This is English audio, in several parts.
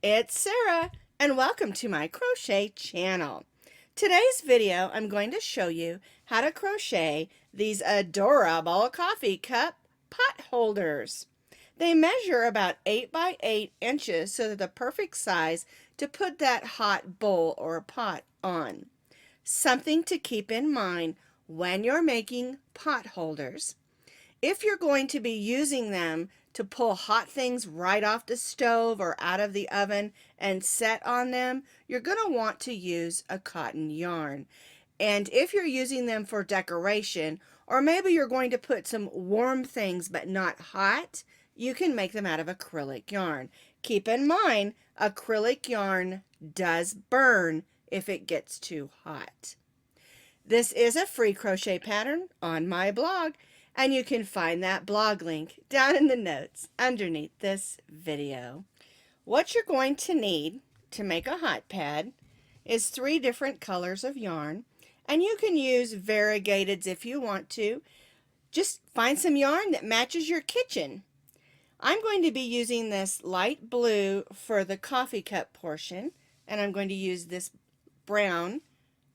It's Sarah, and welcome to my crochet channel. Today's video, I'm going to show you how to crochet these adorable coffee cup pot holders. They measure about 8 by 8 inches, so they're the perfect size to put that hot bowl or pot on. Something to keep in mind when you're making pot holders. If you're going to be using them to pull hot things right off the stove or out of the oven and set on them, you're going to want to use a cotton yarn. And if you're using them for decoration, or maybe you're going to put some warm things but not hot, you can make them out of acrylic yarn. Keep in mind, acrylic yarn does burn if it gets too hot. This is a free crochet pattern on my blog, and you can find that blog link down in the notes underneath this video. What you're going to need to make a hot pad is 3 different colors of yarn, and you can use variegateds if you want to. Just find some yarn that matches your kitchen. I'm going to be using this light blue for the coffee cup portion, and I'm going to use this brown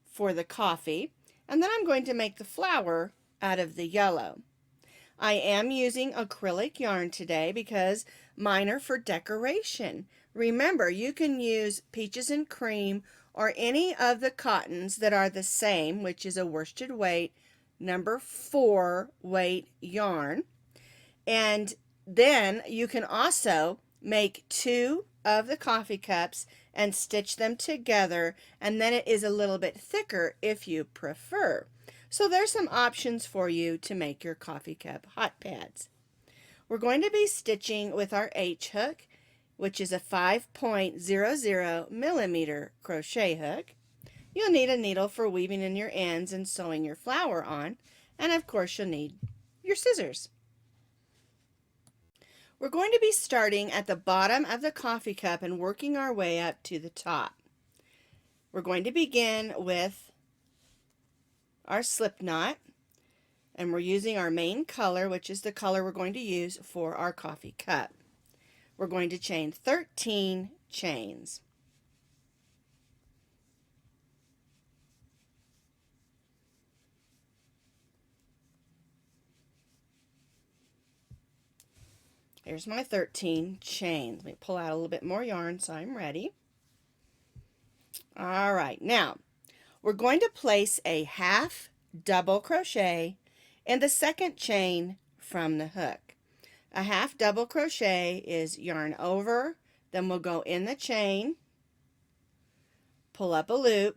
for the coffee, and then I'm going to make the flower out of the yellow. I am using acrylic yarn today because mine are for decoration. Remember, you can use peaches and cream or any of the cottons that are the same, which is a worsted weight number 4 weight yarn. And then you can also make 2 of the coffee cups and stitch them together, and then it is a little bit thicker if you prefer. So there's some options for you to make your coffee cup hot pads. We're going to be stitching with our H hook, which is a 5.00 millimeter crochet hook. You'll need a needle for weaving in your ends and sewing your flower on, and of course you'll need your scissors. We're going to be starting at the bottom of the coffee cup and working our way up to the top. We're going to begin with our slip knot, and we're using our main color, which is the color we're going to use for our coffee cup. We're going to chain 13 chains. Here's my 13 chains. Let me pull out a little bit more yarn so I'm ready. All right, now we're going to place a half double crochet in the second chain from the hook. A half double crochet is yarn over, then we'll go in the chain, pull up a loop.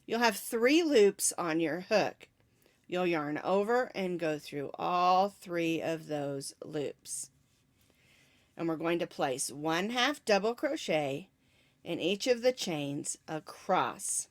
You'll have 3 loops on your hook. You'll yarn over and go through all 3 of those loops. And we're going to place 1 half double crochet in each of the chains across.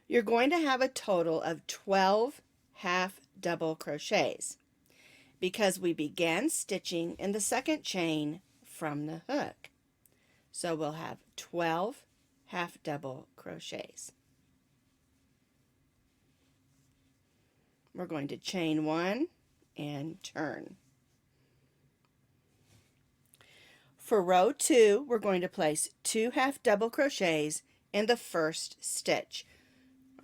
You're going to have a total of 12 half double crochets because we began stitching in the second chain from the hook. So we'll have 12 half double crochets. We're going to chain 1 and turn. For row 2, we're going to place 2 half double crochets in the first stitch.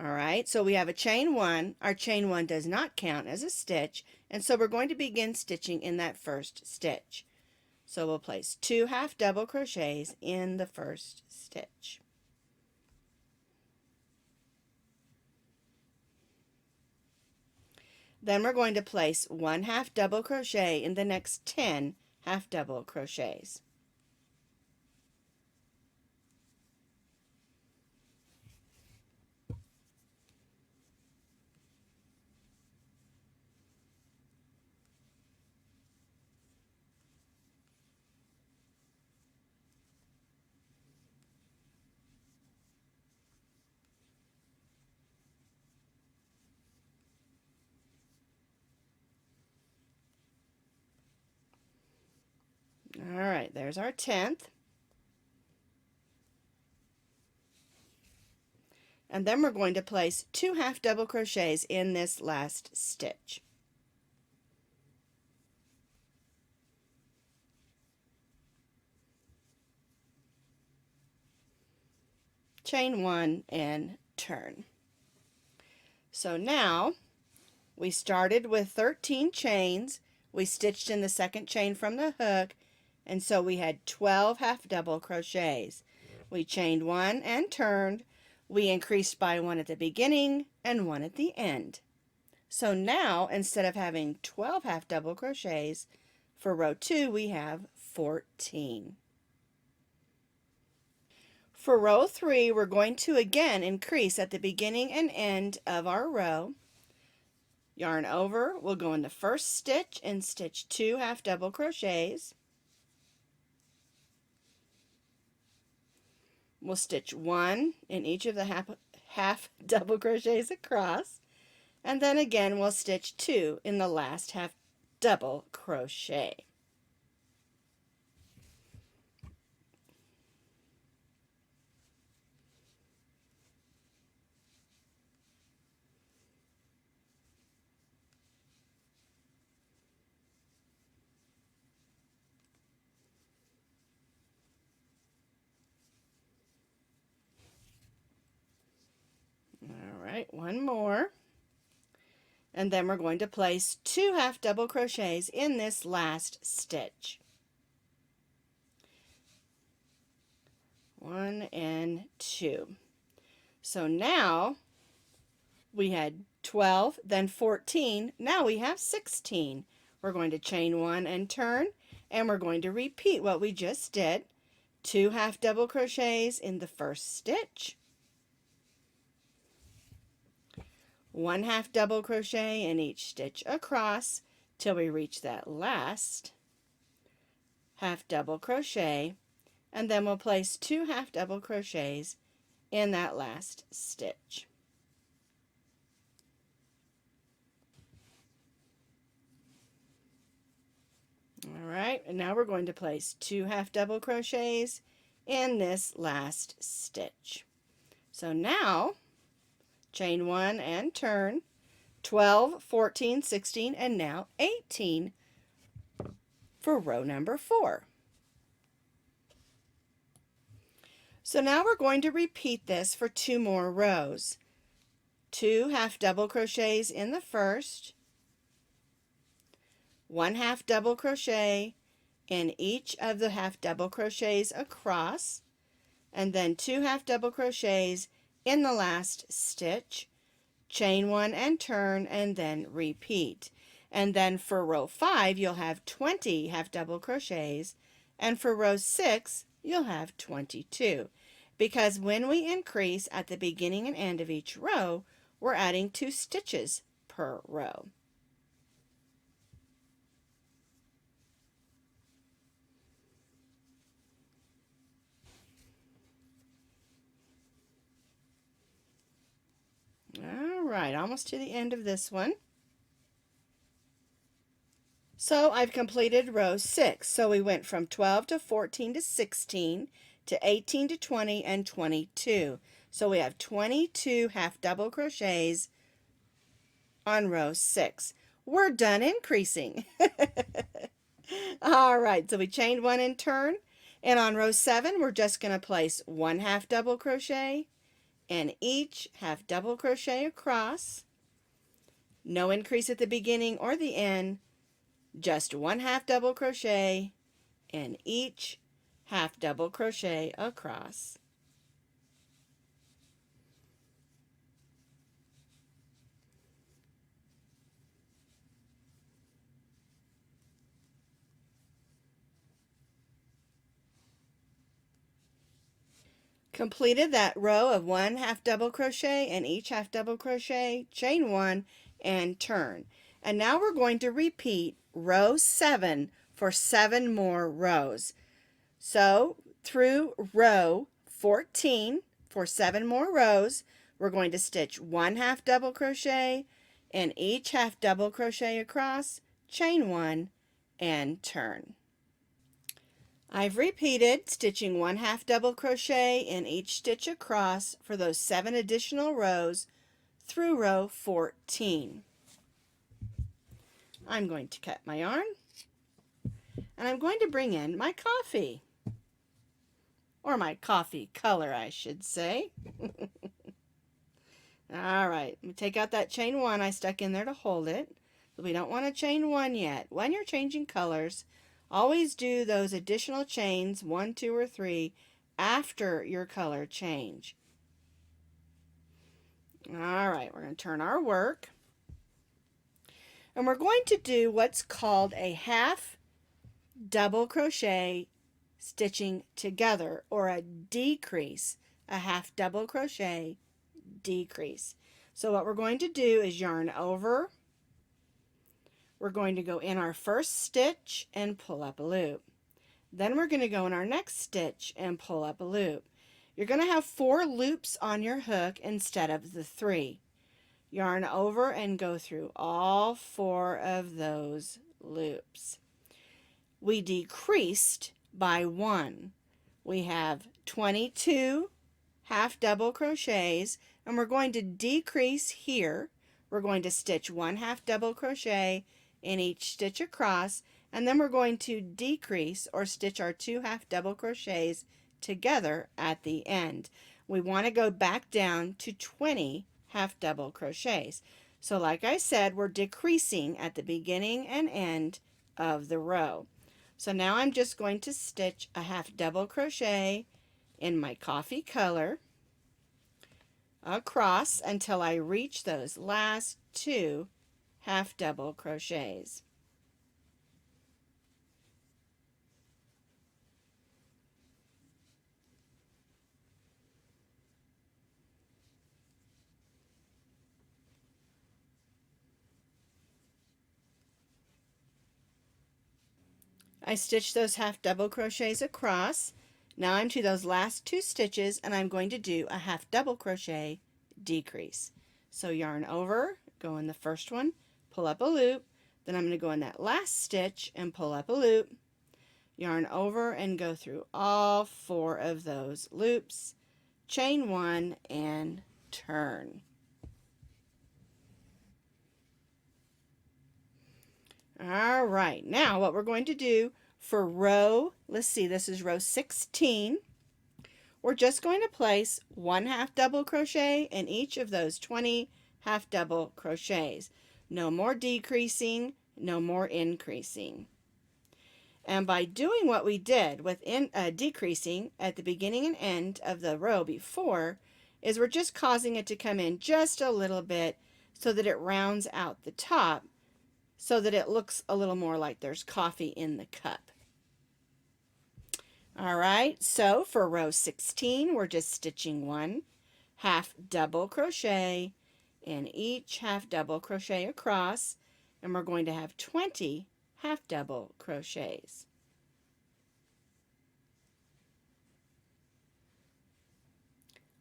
All right, so we have a chain 1. Our chain 1 does not count as a stitch, and so we're going to begin stitching in that first stitch. So we'll place 2 half double crochets in the first stitch. Then we're going to place 1 half double crochet in the next 10 half double crochets. right, there's our 10th. And then we're going to place 2 half double crochets in this last stitch. Chain 1 and turn. So now we started with 13 chains. We stitched in the second chain from the hook, and so we had 12 half double crochets. We chained 1 and turned. We increased by 1 at the beginning and 1 at the end. So now, instead of having 12 half double crochets, for row 2 we have 14. For row 3, we're going to again increase at the beginning and end of our row. Yarn over, we'll go in the first stitch and stitch 2 half double crochets. We'll stitch 1 in each of the half double crochets across, and then again we'll stitch 2 in the last half double crochet. All right, one more. And then we're going to place 2 half double crochets in this last stitch. 1 and 2. So now we had 12, then 14, now we have 16. We're going to chain 1 and turn, and we're going to repeat what we just did. 2 half double crochets in the first stitch, 1 half double crochet in each stitch across till we reach that last half double crochet, and then we'll place 2 half double crochets in that last stitch. All right, and now we're going to place 2 half double crochets in this last stitch. So now chain 1 and turn, 12, 14, 16, and now 18 for row number 4. So now we're going to repeat this for 2 more rows. 2 half double crochets in the first, 1 half double crochet in each of the half double crochets across, and then 2 half double crochets in the last stitch, chain 1 and turn, and then repeat. And then for row 5 you'll have 20 half double crochets, and for row 6 you'll have 22, because when we increase at the beginning and end of each row, we're adding 2 stitches per row. All right, almost to the end of this one. So I've completed row 6. So we went from 12 to 14 to 16 to 18 to 20 and 22. So we have 22 half double crochets on row 6. We're done increasing. All right, so we chained 1 and turn, and on row 7 we're just going to place 1 half double crochet in each half double crochet across. No increase at the beginning or the end, just 1 half double crochet in each half double crochet across. Completed that row of 1 half double crochet in each half double crochet, chain 1 and turn. And now we're going to repeat row 7 for 7 more rows. So through row 14 for 7 more rows, we're going to stitch 1 half double crochet in each half double crochet across, chain 1 and turn. I've repeated stitching 1/2 double crochet in each stitch across for those 7 additional rows through row 14. I'm going to cut my yarn, and I'm going to bring in my coffee, or my coffee color I should say. Alright, let me take out that chain 1 I stuck in there to hold it. But we don't want to chain 1 yet. When you're changing colors, always do those additional chains 1, 2, or 3 after your color change. Alright, we're going to turn our work. And we're going to do what's called a half double crochet stitching together, or a decrease, a half double crochet decrease. So what we're going to do is yarn over. We're going to go in our first stitch and pull up a loop. Then we're going to go in our next stitch and pull up a loop. You're going to have 4 loops on your hook instead of the 3. Yarn over and go through all 4 of those loops. We decreased by 1. We have 22 half double crochets, and we're going to decrease here. We're going to stitch 1 half double crochet in each stitch across, and then we're going to decrease or stitch our 2 half double crochets together at the end. We want to go back down to 20 half double crochets. So like I said, we're decreasing at the beginning and end of the row. So now I'm just going to stitch a half double crochet in my coffee color across until I reach those last 2 half double crochets. I stitched those half double crochets across. Now I'm to those last 2 stitches, and I'm going to do a half double crochet decrease. So yarn over, go in the first one, pull up a loop, then I'm going to go in that last stitch and pull up a loop, yarn over and go through all 4 of those loops, chain 1 and turn. All right, now what we're going to do for row, let's see, this is row 16. We're just going to place 1 half double crochet in each of those 20 half double crochets. No more decreasing, no more increasing. And by doing what we did with decreasing at the beginning and end of the row before, is we're just causing it to come in just a little bit so that it rounds out the top, so that it looks a little more like there's coffee in the cup. Alright, so for row 16, we're just stitching 1 half double crochet in each half double crochet across, and we're going to have 20 half double crochets.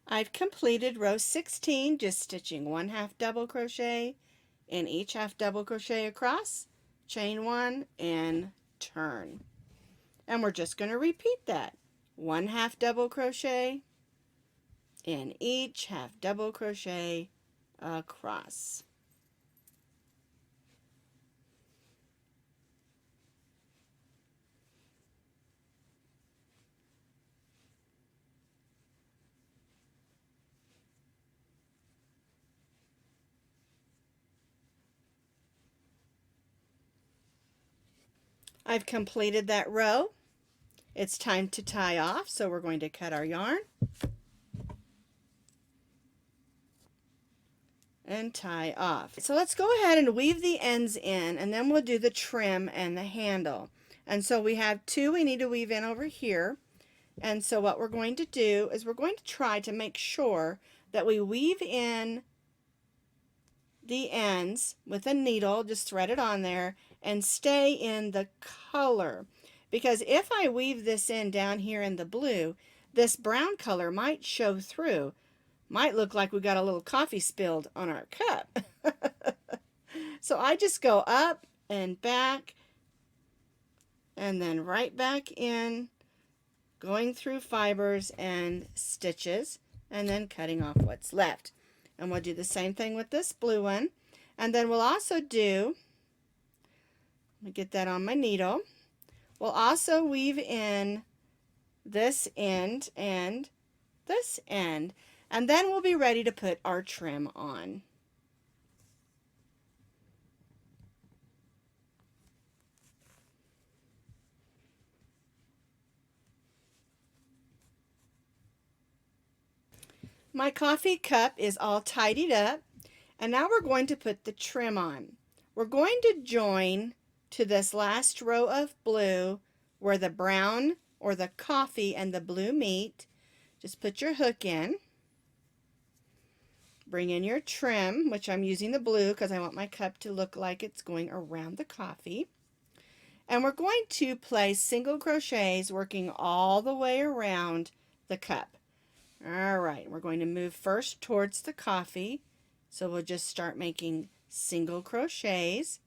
I've completed row 16, just stitching 1 half double crochet in each half double crochet across, chain 1 and turn. And we're just going to repeat that. 1 half double crochet in each half double crochet across. I've completed that row. It's time to tie off, so we're going to cut our yarn and tie off. So let's go ahead and weave the ends in, and then we'll do the trim and the handle. And so we have 2 we need to weave in over here. And so what we're going to do is we're going to try to make sure that we weave in the ends with a needle, just thread it on there, and stay in the color. Because if I weave this in down here in the blue, this brown color might show through. Might look like we got a little coffee spilled on our cup. So I just go up and back, and then right back in going through fibers and stitches, and then cutting off what's left. And we'll do the same thing with this blue one. And then we'll also do, let me get that on my needle, we'll also weave in this end and this end, and then we'll be ready to put our trim on. My coffee cup is all tidied up, and now we're going to put the trim on. We're going to join to this last row of blue where the brown or the coffee and the blue meet. Just put your hook in. Bring in your trim, which I'm using the blue because I want my cup to look like it's going around the coffee. And we're going to place single crochets working all the way around the cup. Alright, we're going to move first towards the coffee, so we'll just start making single crochets.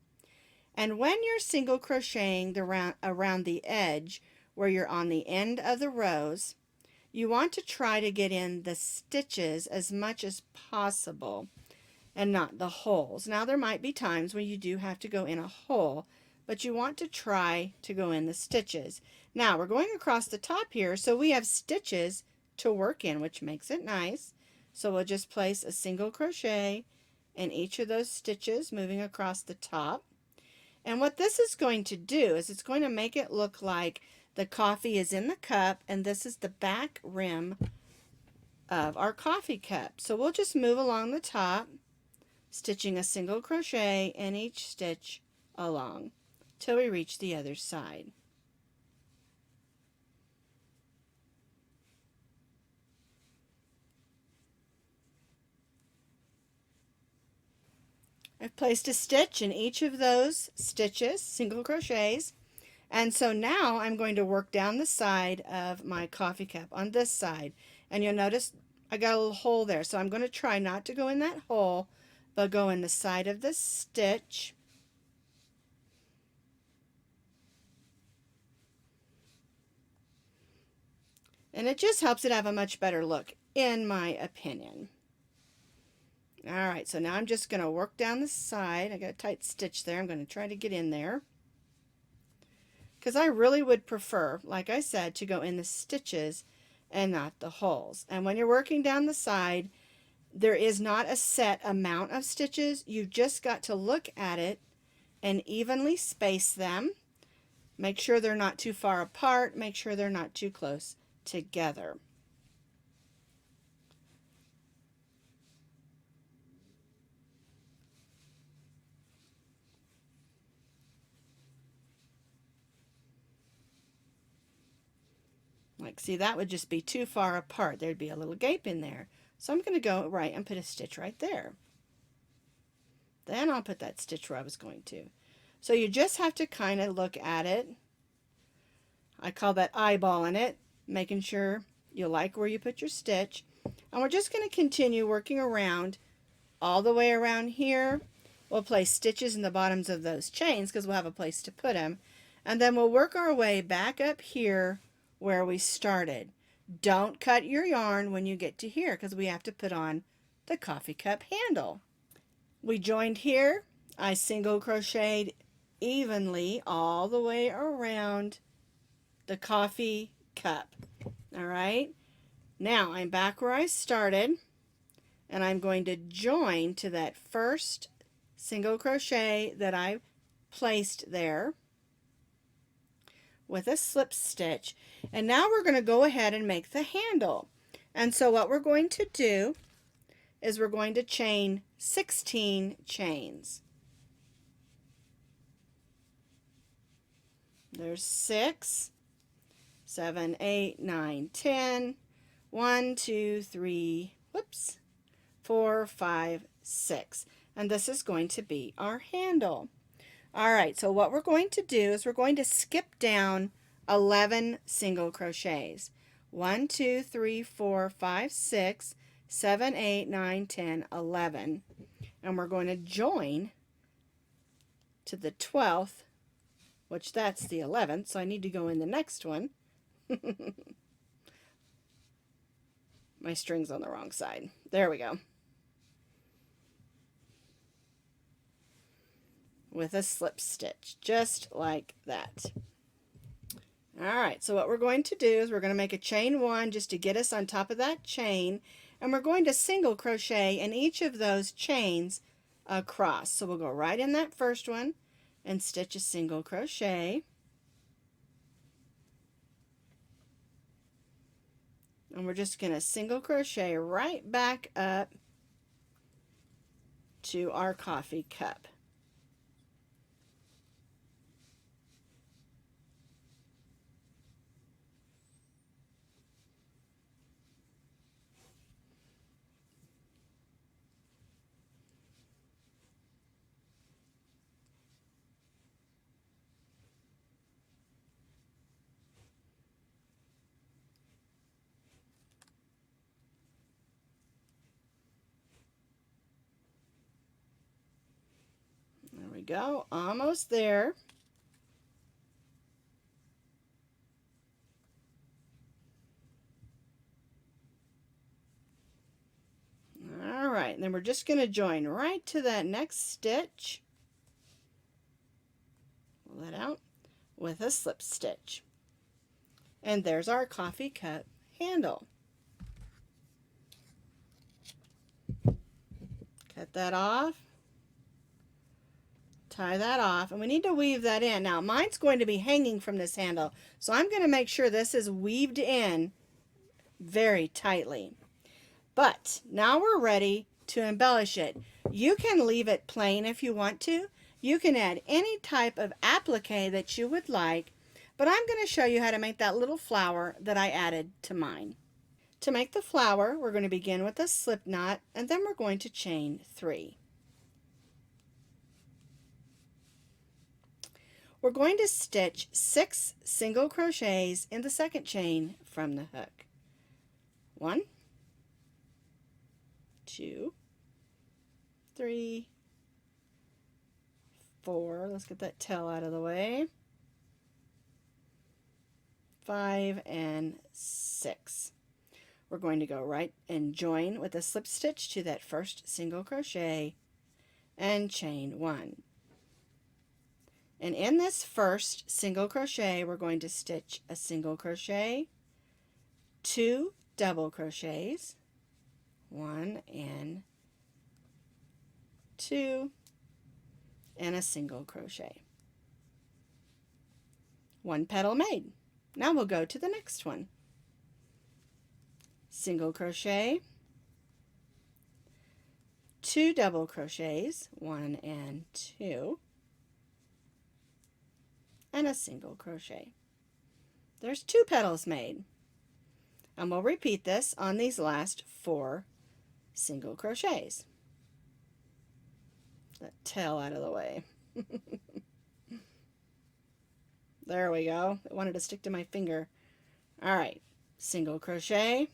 And when you're single crocheting around the edge, where you're on the end of the rows, you want to try to get in the stitches as much as possible and not the holes. Now there might be times when you do have to go in a hole, but you want to try to go in the stitches. Now we're going across the top here, so we have stitches to work in, which makes it nice. So we'll just place a single crochet in each of those stitches moving across the top. And what this is going to do is it's going to make it look like the coffee is in the cup, and this is the back rim of our coffee cup. So we'll just move along the top, stitching a single crochet in each stitch along till we reach the other side. I've placed a stitch in each of those stitches, single crochets, and so now I'm going to work down the side of my coffee cup on this side, and you'll notice I got a little hole there, so I'm going to try not to go in that hole, but go in the side of the stitch. And it just helps it have a much better look, in my opinion. Alright, so now I'm just going to work down the side. I got a tight stitch there. I'm going to try to get in there, because I really would prefer, like I said, to go in the stitches and not the holes. And when you're working down the side, there is not a set amount of stitches. You've just got to look at it and evenly space them. Make sure they're not too far apart. Make sure they're not too close together. Like, see, that would just be too far apart. There'd be a little gape in there. So I'm going to go right and put a stitch right there. Then I'll put that stitch where I was going to. So you just have to kind of look at it. I call that eyeballing it, making sure you like where you put your stitch. And we're just going to continue working around all the way around here. We'll place stitches in the bottoms of those chains because we'll have a place to put them. And then we'll work our way back up here where we started. Don't cut your yarn when you get to here because we have to put on the coffee cup handle. We joined here. I single crocheted evenly all the way around the coffee cup. All right, now I'm back where I started, and I'm going to join to that first single crochet that I placed there with a slip stitch. And now we're going to go ahead and make the handle. And so what we're going to do is we're going to chain 16 chains. There's 6, 7, 8, 9, 10, 1, 2, 3, whoops, 4, 5, 6. And this is going to be our handle. Alright, so what we're going to do is we're going to skip down 11 single crochets. 1, 2, 3, 4, 5, 6, 7, 8, 9, 10, 11. And we're going to join to the 12th, which that's the 11th, so I need to go in the next one. My string's on the wrong side. There we go. With a slip stitch, just like that. Alright, so what we're going to do is we're going to make a chain 1 just to get us on top of that chain, and we're going to single crochet in each of those chains across. So we'll go right in that first one and stitch a single crochet. And we're just going to single crochet right back up to our coffee cup. There we go, almost there. Alright, and then we're just going to join right to that next stitch. Pull that out with a slip stitch. And there's our coffee cup handle. Cut that off. Tie that off, and we need to weave that in. Now mine's going to be hanging from this handle, so I'm going to make sure this is weaved in very tightly. But now we're ready to embellish it. You can leave it plain if you want to. You can add any type of applique that you would like, but I'm going to show you how to make that little flower that I added to mine. To make the flower, we're going to begin with a slip knot, and then we're going to chain 3. We're going to stitch 6 single crochets in the second chain from the hook. 1, 2, 3, 4. Let's get that tail out of the way. 5 and 6. We're going to go right and join with a slip stitch to that first single crochet and chain 1. And in this first single crochet, we're going to stitch a single crochet, 2 double crochets, 1 and 2, and a single crochet. 1 petal made. Now we'll go to the next one. Single crochet, 2 double crochets, 1 and 2, and a single crochet. There's 2 petals made. And we'll repeat this on these last 4 single crochets. That tail out of the way. There we go. It wanted to stick to my finger. Alright, single crochet,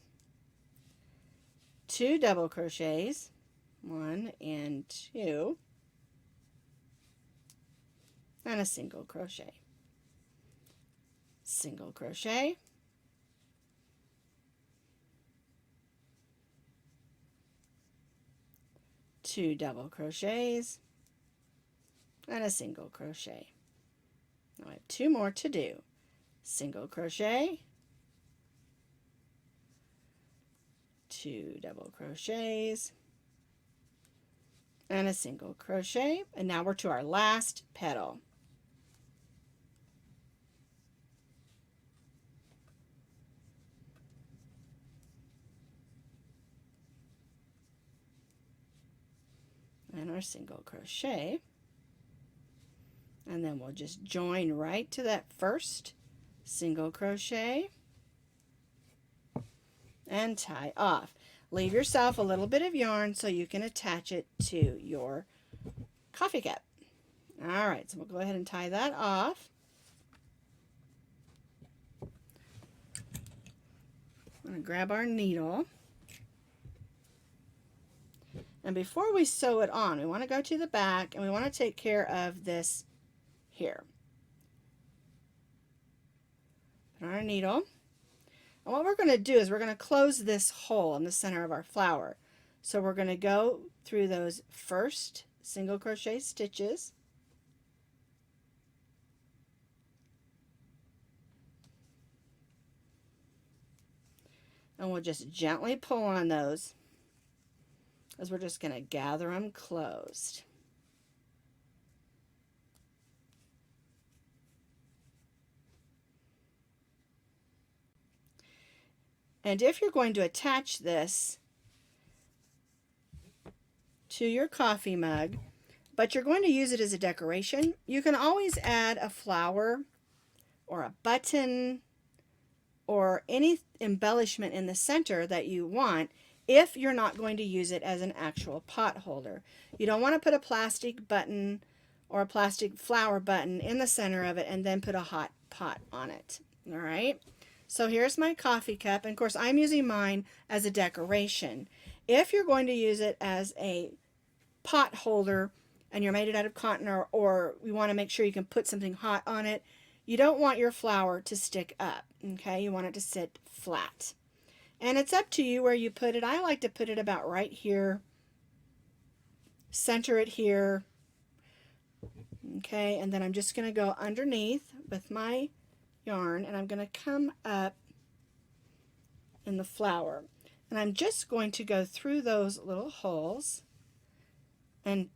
2 double crochets, 1 and 2, and a single crochet. Single crochet, 2 double crochets, and a single crochet. Now I have 2 more to do. Single crochet, 2 double crochets, and a single crochet, and now we're to our last petal. And our single crochet, and then we'll just join right to that first single crochet and tie off. Leave yourself a little bit of yarn so you can attach it to your coffee cup. Alright, so we'll go ahead and tie that off. I'm going to grab our needle. And before we sew it on, we want to go to the back and we want to take care of this here. Put on our needle. And what we're going to do is we're going to close this hole in the center of our flower. So we're going to go through those first single crochet stitches. And we'll just gently pull on those as we're just going to gather them closed. And if you're going to attach this to your coffee mug, but you're going to use it as a decoration, you can always add a flower or a button or any embellishment in the center that you want if you're not going to use it as an actual pot holder. You don't want to put a plastic button or a plastic flower button in the center of it and then put a hot pot on it. All right? So here's my coffee cup, and of course I'm using mine as a decoration. If you're going to use it as a pot holder and you're made it out of cotton, or you want to make sure you can put something hot on it, you don't want your flower to stick up, okay? You want it to sit flat. And it's up to you where you put it. I like to put it about right here, center it here, okay? And then I'm just going to go underneath with my yarn, and I'm going to come up in the flower. And I'm just going to go through those little holes and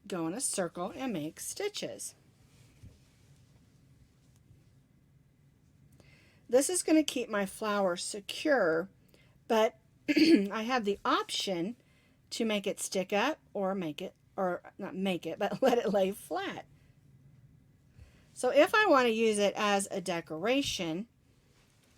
go in a circle and make stitches. This is going to keep my flower secure, but I have the option to make it stick up or make it, or not make it, but let it lay flat. So if I want to use it as a decoration,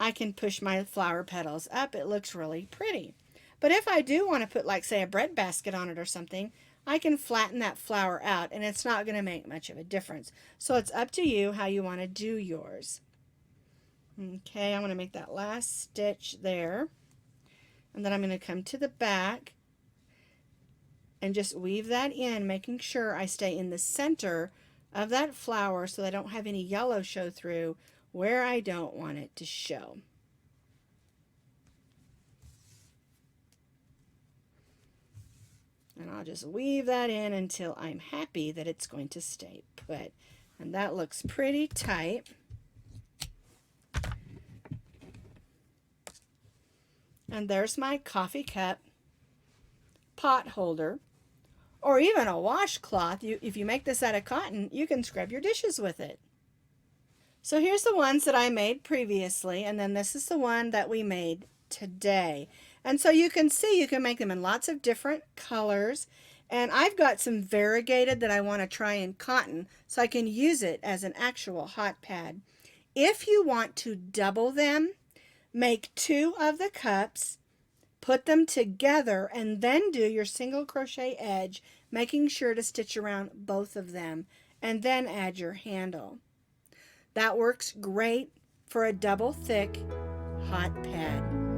I can push my flower petals up. It looks really pretty. But if I do want to put, like, say, a bread basket on it or something, I can flatten that flower out, and it's not going to make much of a difference. So it's up to you how you want to do yours. Okay, I'm going to make that last stitch there. And then I'm going to come to the back and just weave that in, making sure I stay in the center of that flower so I don't have any yellow show through where I don't want it to show. And I'll just weave that in until I'm happy that it's going to stay put. And that looks pretty tight. And there's my coffee cup pot holder, or even a washcloth. If you make this out of cotton, you can scrub your dishes with it. So here's the ones that I made previously, and then this is the one that we made today. And so you can see you can make them in lots of different colors. And I've got some variegated that I want to try in cotton so I can use it as an actual hot pad. If you want to double them, make 2 of the cups, put them together, and then do your single crochet edge, making sure to stitch around both of them, and then add your handle. That works great for a double thick hot pad.